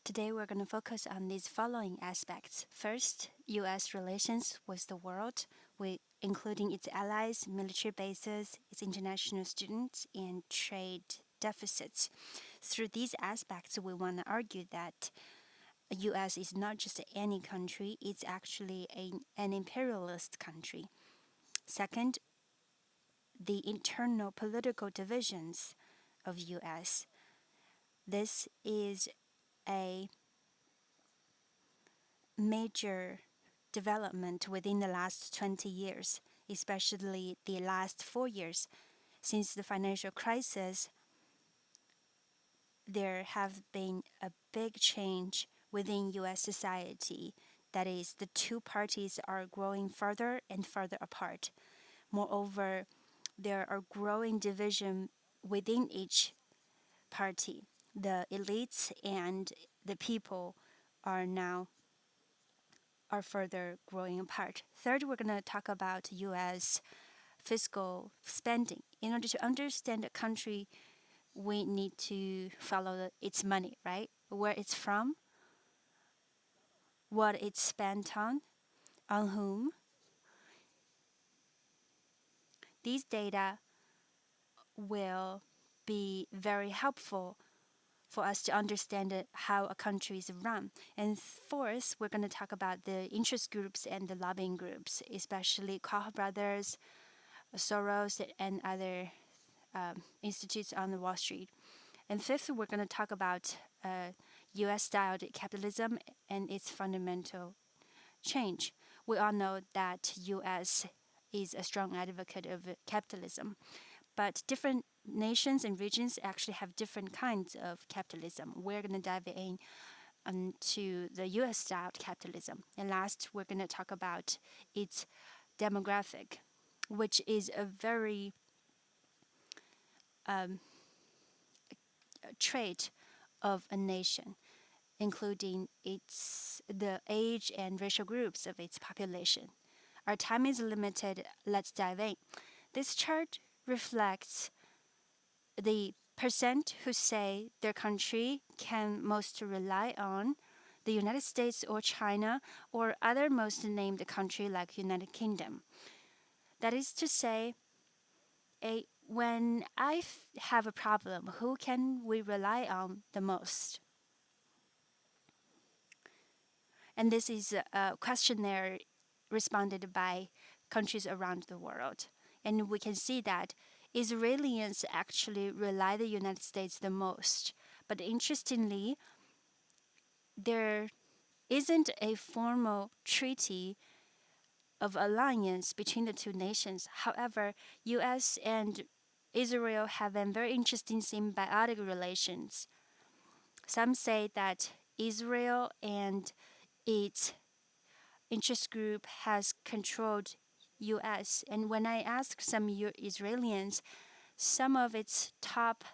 Today we're going to focus on these following aspects. First, U.S. relations with the world, including its allies, military bases, its international students, and trade deficits. Through these aspects, we want to argue that the U.S. is not just any country, it's actually an imperialist country. Second, the internal political divisions of U.S. This is a major development within the last 20 years, especially the last 4 years. Since the financial crisis, there have been a big change within US society. That is, the two parties are growing further and further apart. Moreover, there are growing division within each party. The elites and the people are now further growing apart. Third, we're going to talk about U.S. fiscal spending. In order to understand a country, we need to follow its money, right? Where it's from, what it's spent on whom. These data will be very helpful for us to understand how a country is run. And fourth, we're going to talk about the interest groups and the lobbying groups, especially Koch brothers, Soros, and other institutes on the Wall Street. And fifth, we're going to talk about U.S.-styled capitalism and its fundamental change. We all know that U.S. is a strong advocate of capitalism, but different nations and regions actually have different kinds of capitalism. We're going to dive in to the U.S.-styled capitalism. And last, we're going to talk about its demographic, which is a very trait of a nation, including the age and racial groups of its population. Our time is limited. Let's dive in. This chart reflects the percent who say their country can most rely on the United States or China or other most named country like United Kingdom. That is to say, when I have a problem, who can we rely on the most? And this is a questionnaire responded by countries around the world. And we can see that Israelis actually rely the United States the most. But interestingly, there isn't a formal treaty of alliance between the two nations. However, US and Israel have a very interesting symbiotic relations. Some say that Israel and its interest group has controlled US. And when I ask some Israelis, some of its top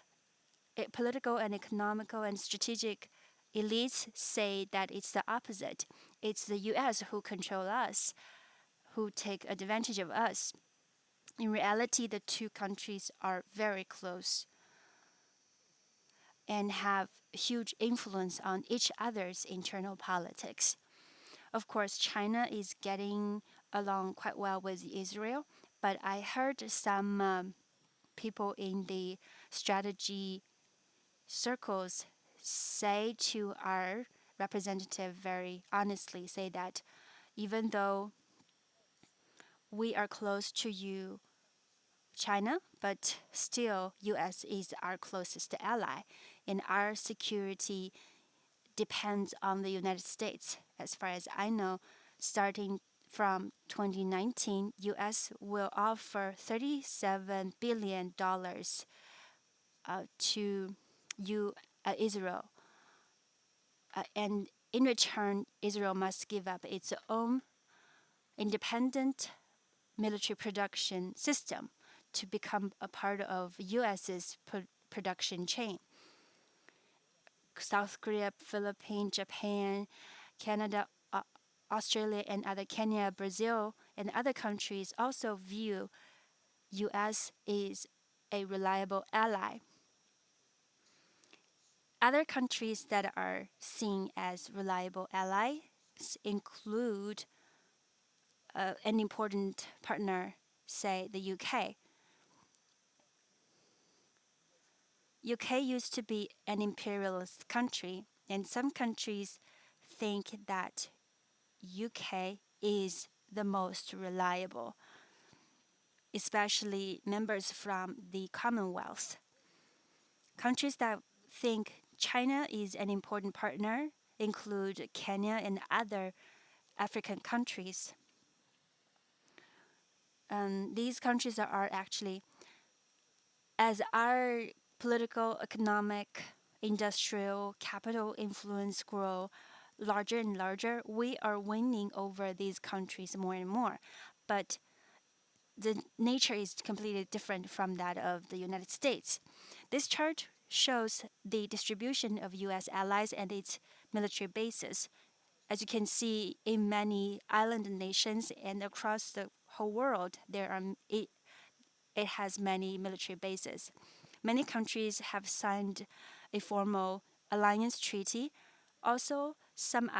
political and economical and strategic elites say that it's the opposite. It's the US who control us, who take advantage of us. In reality, the two countries are very close and have huge influence on each other's internal politics. Of course, China is getting along quite well with Israel, but I heard some people in the strategy circles say to our representative very honestly, say that even though we are close to you, China, but still US is our closest ally, and our security depends on the United States. As far as I know, starting from 2019, US will offer $37 billion to Israel. And in return, Israel must give up its own independent military production system to become a part of US's production chain. South Korea, Philippines, Japan, Canada, Australia, and other Kenya, Brazil, and other countries also view US is a reliable ally. Other countries that are seen as reliable allies include an important partner, say the UK. UK used to be an imperialist country, and some countries think that UK is the most reliable, especially members from the Commonwealth. Countries that think China is an important partner include Kenya and other African countries. These countries are actually, as our political, economic, industrial, capital influence grow larger and larger, we are winning over these countries more and more. But the nature is completely different from that of the United States. This chart shows the distribution of US allies and its military bases. As you can see, in many island nations and across the whole world, it has many military bases. Many countries have signed a formal alliance treaty. Also, some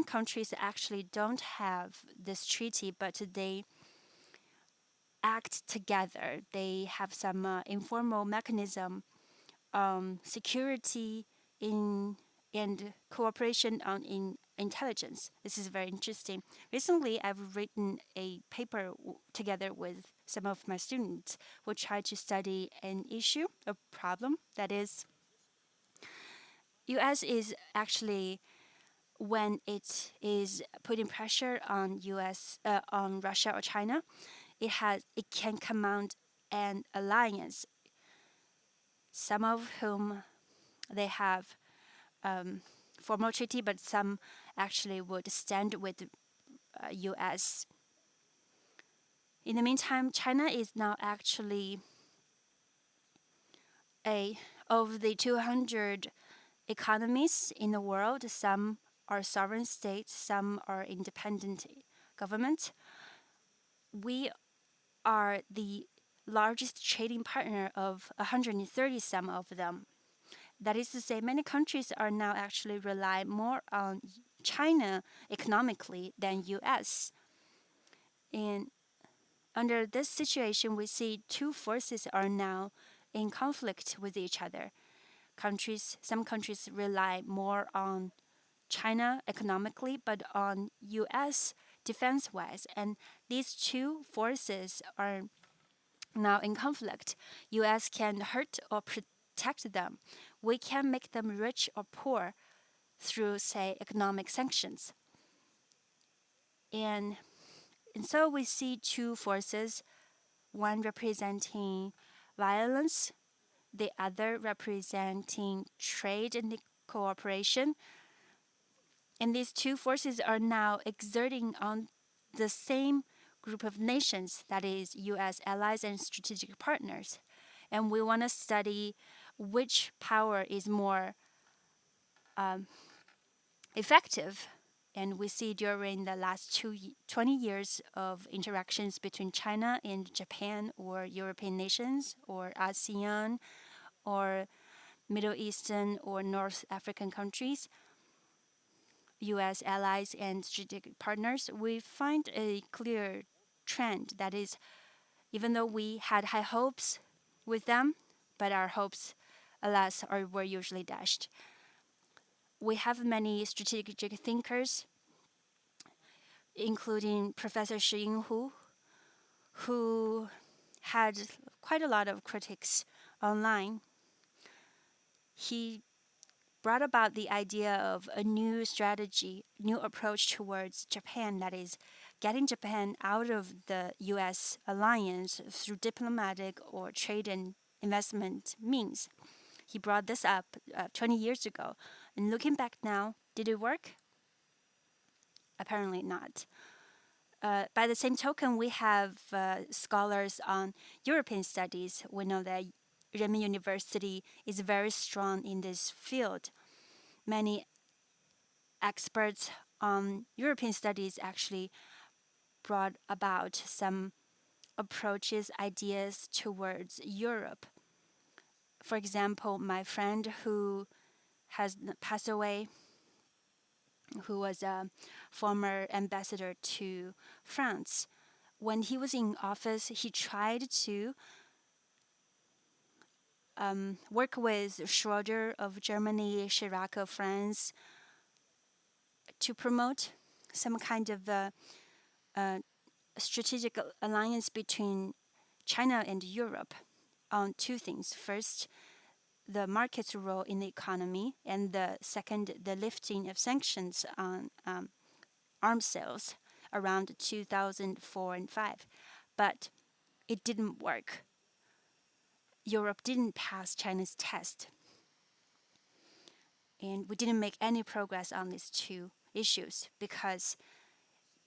countries actually don't have this treaty, but they act together. They have some informal mechanism, security in and cooperation on in intelligence. This is very interesting. Recently, I've written a paper together with some of my students who try to study an issue, a problem that is, U.S. is actually when it is putting pressure on U.S. On Russia or China, it can command an alliance, some of whom they have formal treaty, but some actually would stand with U.S. In the meantime, China is now actually a of the 200 economies in the world. Some are sovereign states, some are independent government. We are the largest trading partner of 130 some of them. That is to say, many countries are now actually rely more on China economically than US. And under this situation, we see two forces are now in conflict with each other. Some countries rely more on China economically, but on US defense-wise. And these two forces are now in conflict. US can hurt or protect them. We can make them rich or poor through, say, economic sanctions. And, and so we see two forces, one representing violence, the other representing trade and cooperation. And these two forces are now exerting on the same group of nations, that is, US allies and strategic partners. And we want to study which power is more effective. And we see during the last 20 years of interactions between China and Japan or European nations or ASEAN or Middle Eastern or North African countries, US allies and strategic partners, we find a clear trend. That is, even though we had high hopes with them, but our hopes, alas, were usually dashed. We have many strategic thinkers, including Professor Shi Yinghu, who had quite a lot of critics online. He brought about the idea of a new strategy, new approach towards Japan, that is, getting Japan out of the US alliance through diplomatic or trade and investment means. He brought this up 20 years ago. And looking back now, did it work? Apparently not. By the same token, we have scholars on European studies. We know that Renmin University is very strong in this field. Many experts on European studies actually brought about some approaches, ideas towards Europe. For example, my friend who has passed away, who was a former ambassador to France. When he was in office, he tried to work with Schroeder of Germany, Chirac of France, to promote some kind of strategic alliance between China and Europe on two things. First, the market's role in the economy, and the second, the lifting of sanctions on arms sales around 2004 and 5. But it didn't work. Europe didn't pass China's test, and we didn't make any progress on these two issues because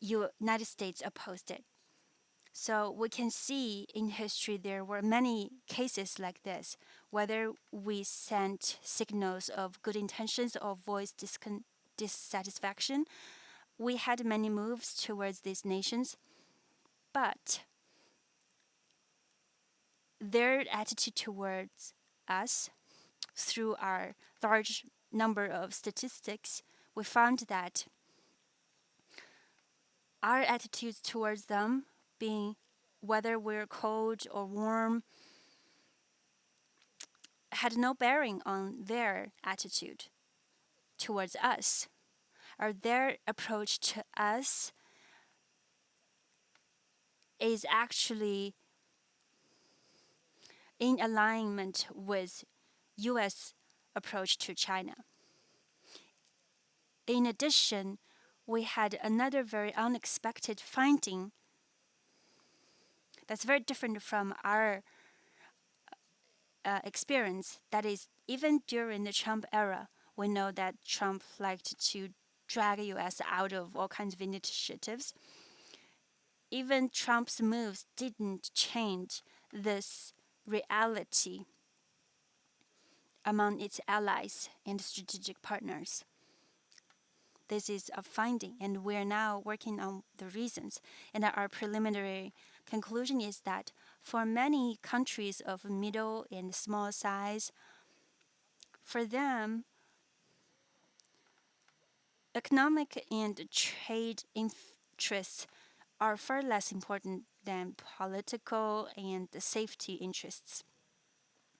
United States opposed it. So we can see in history there were many cases like this, whether we sent signals of good intentions or voiced dissatisfaction. We had many moves towards these nations, but their attitude towards us, through our large number of statistics, we found that our attitudes towards them, being whether we're cold or warm, had no bearing on their attitude towards us, or their approach to us is actually in alignment with US approach to China. In addition, we had another very unexpected finding that's very different from our experience. That is, even during the Trump era, we know that Trump liked to drag US out of all kinds of initiatives. Even Trump's moves didn't change this reality among its allies and strategic partners. This is a finding, and we're now working on the reasons. And our preliminary conclusion is that for many countries of middle and small size, for them, economic and trade interests are far less important than political and safety interests.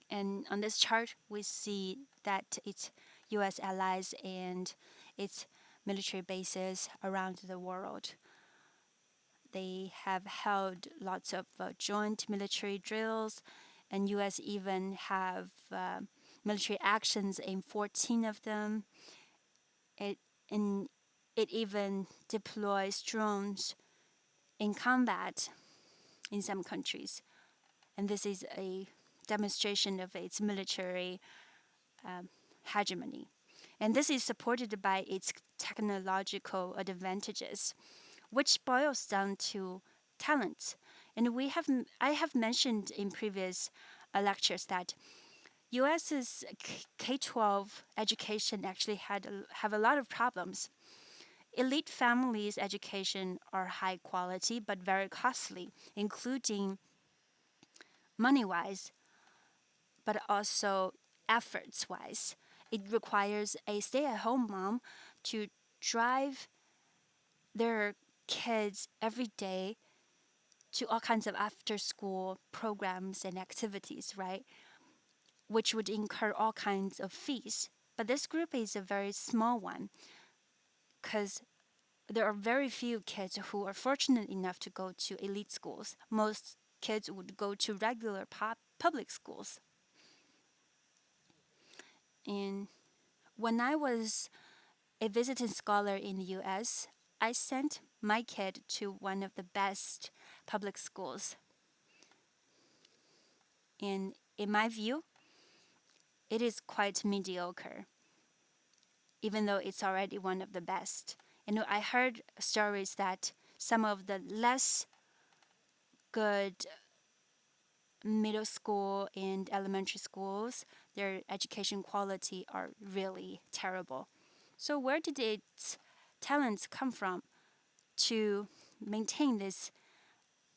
And on this chart, we see that its US allies and its military bases around the world. They have held lots of joint military drills, and US even have military actions in 14 of them. And it even deploys drones in combat in some countries. And this is a demonstration of its military hegemony. And this is supported by its technological advantages, which boils down to talent. And I have mentioned in previous lectures that US's K-12 education actually have a lot of problems. Elite families' education are high quality but very costly, including money-wise, but also efforts-wise. It requires a stay-at-home mom to drive their kids every day to all kinds of after-school programs and activities, right? Which would incur all kinds of fees. But this group is a very small one because there are very few kids who are fortunate enough to go to elite schools. Most kids would go to regular public schools. And when I was a visiting scholar in the US, I sent my kid to one of the best public schools. And in my view, it is quite mediocre, even though it's already one of the best. And I heard stories that some of the less good middle school and elementary schools, their education quality are really terrible. So where did its talents come from to maintain this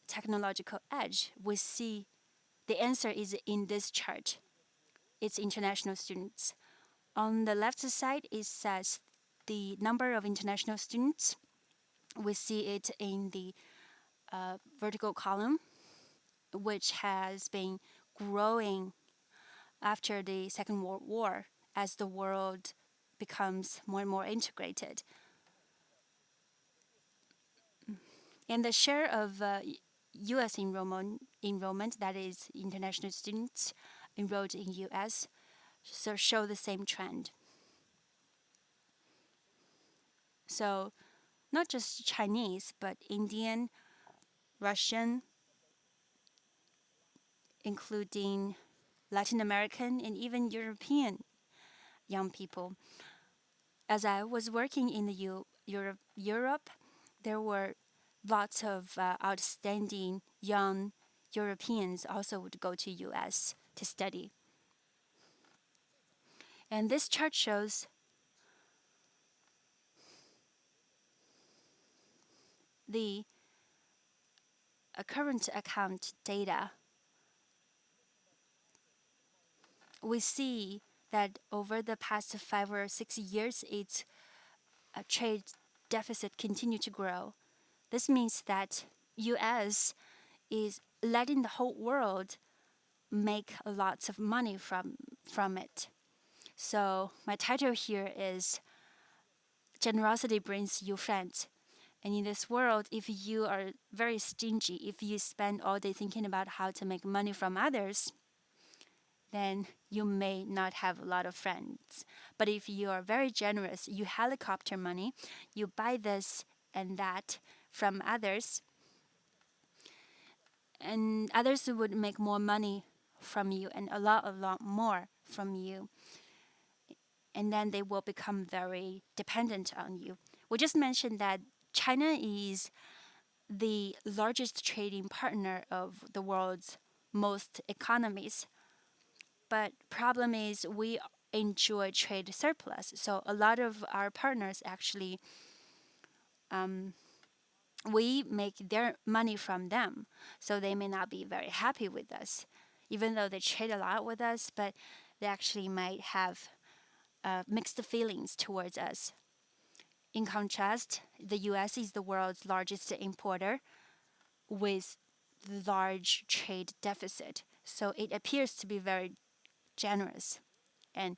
technological edge? We see the answer is in this chart. It's international students. On the left side, it says the number of international students. We see it in the vertical column, which has been growing after the Second World War as the world becomes more and more integrated. And the share of U.S. enrollment, that is, international students enrolled in U.S., so show the same trend. So not just Chinese, but Indian, Russian, including Latin American and even European young people. As I was working in the Europe, there were lots of outstanding young Europeans also would go to US to study. And this chart shows the current account data. We see that over the past 5 or 6 years, its trade deficit continued to grow. This means that US is letting the whole world make lots of money from it. So my title here is Generosity Brings You Friends. And in this world, if you are very stingy, if you spend all day thinking about how to make money from others, then you may not have a lot of friends. But if you are very generous, you helicopter money, you buy this and that from others, and others would make more money from you and a lot more from you. And then they will become very dependent on you. We just mentioned that China is the largest trading partner of the world's most economies. But problem is we enjoy trade surplus. So a lot of our partners actually we make their money from them. So they may not be very happy with us, even though they trade a lot with us, but they actually might have mixed feelings towards us. In contrast, the US is the world's largest importer with large trade deficit. So it appears to be very generous, and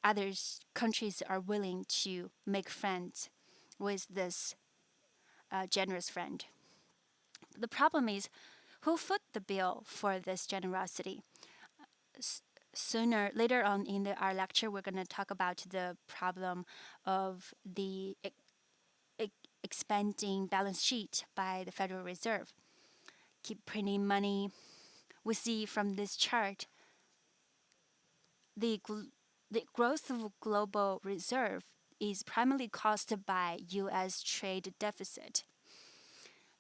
other countries are willing to make friends with this generous friend. The problem is who foot the bill for this generosity? Later on in our lecture, we're going to talk about the problem of the expanding balance sheet by the Federal Reserve. Keep printing money. We see from this chart the growth of global reserve is primarily caused by U.S. trade deficit.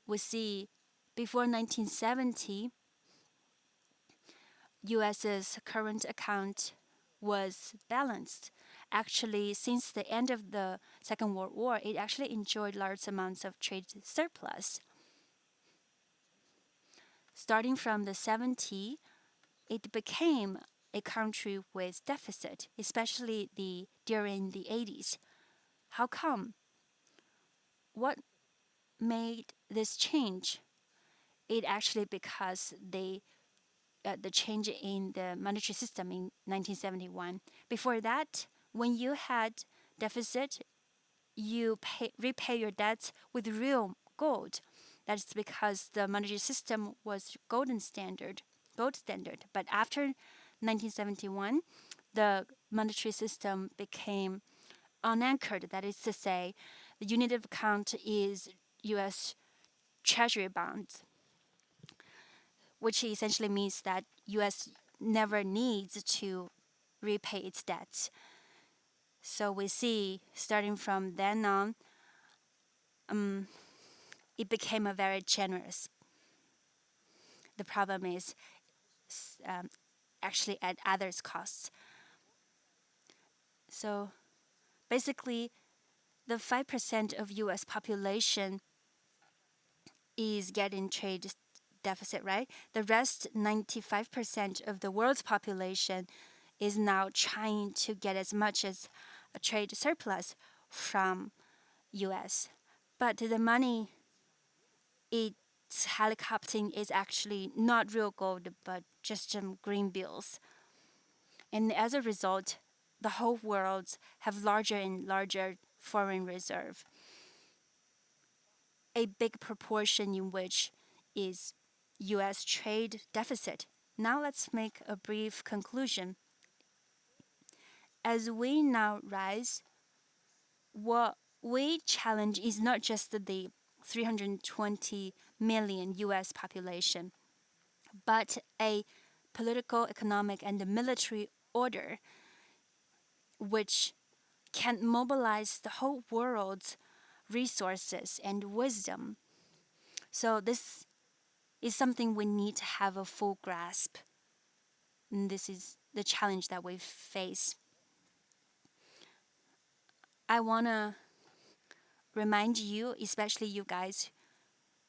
We see before 1970, U.S.'s current account was balanced. Actually, since the end of the Second World War, it actually enjoyed large amounts of trade surplus. Starting from the 70s, it became a country with deficit, especially during the 80s. How come? What made this change? It actually because the change in the monetary system in 1971. Before that, when you had deficit, you repay your debts with real gold. That's because the monetary system was gold standard. But after 1971, the monetary system became unanchored. That is to say, the unit of account is U.S. Treasury bonds, which essentially means that U.S. never needs to repay its debts. So we see, starting from then on, it became a very generous. The problem is actually at others' costs. So basically, the 5% of U.S. population is getting trade deficit, right? The rest, 95% of the world's population, is now trying to get as much as a trade surplus from US. But the money it's helicoptering is actually not real gold, but just some green bills. And as a result, the whole world have larger and larger foreign reserve, a big proportion in which is US trade deficit. Now let's make a brief conclusion. As we now rise, what we challenge is not just the 320 million US population, but a political, economic, and military order which can mobilize the whole world's resources and wisdom. So, this is something we need to have a full grasp. And this is the challenge that we face. I want to remind you, especially you guys,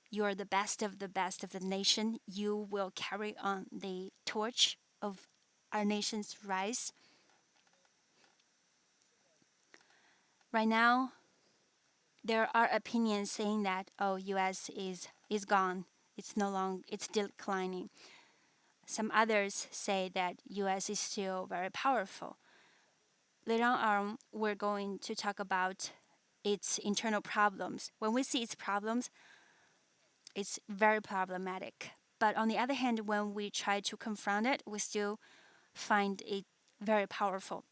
you are the best of the nation. You will carry on the torch of our nation's rise. Right now, there are opinions saying that US is gone. It's no longer it's declining. Some others say that US is still very powerful. Later on, we're going to talk about its internal problems. When we see its problems, it's very problematic. But on the other hand, when we try to confront it, we still find it very powerful.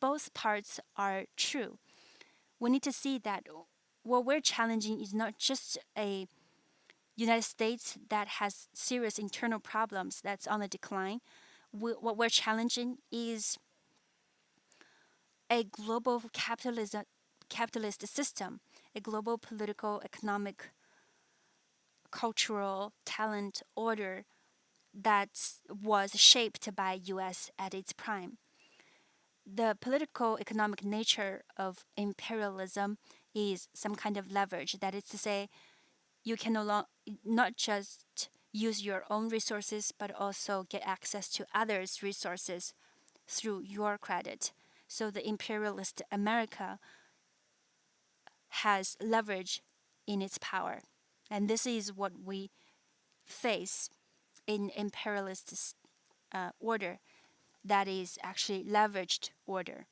Both parts are true. We need to see that what we're challenging is not just a United States that has serious internal problems that's on the decline. What we're challenging is a global capitalist system, a global political, economic, cultural talent order that was shaped by US at its prime. The political economic nature of imperialism is some kind of leverage. That is to say, you can not just use your own resources, but also get access to others' resources through your credit. So the imperialist America has leverage in its power. And this is what we face in imperialist order, that is actually leveraged order.